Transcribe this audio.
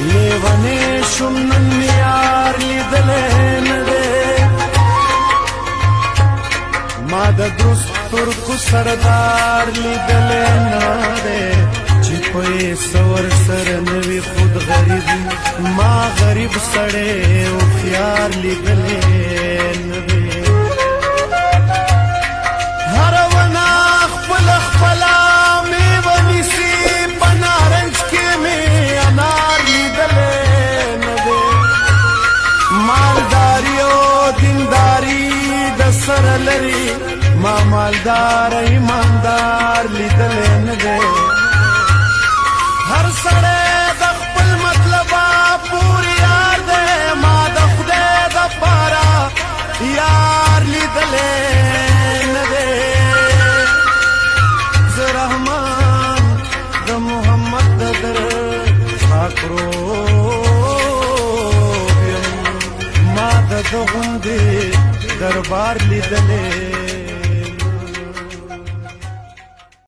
لیونې شوم نن مې یار لیدلی نه دی ما د دوست ترکو سردار لیدلی نه دی چې پیسه ورسره نه وي خود غریب ما غریب سړی هوښیار لیدلی نه دی هره ونه خپله خپله میوه نیسي په نارنج کې مې انار لیدلی نه دی مالداري او دینداري د سره لري ما مالدار ایماندار لیدلی نه دی هر سړی د خپل مطلبه پورې یار دی ما د خدای دپاره یار لیدلی نه دی زه رحمان د محمد د در خاکروب یم ما د ده غوندې دربار لیدلی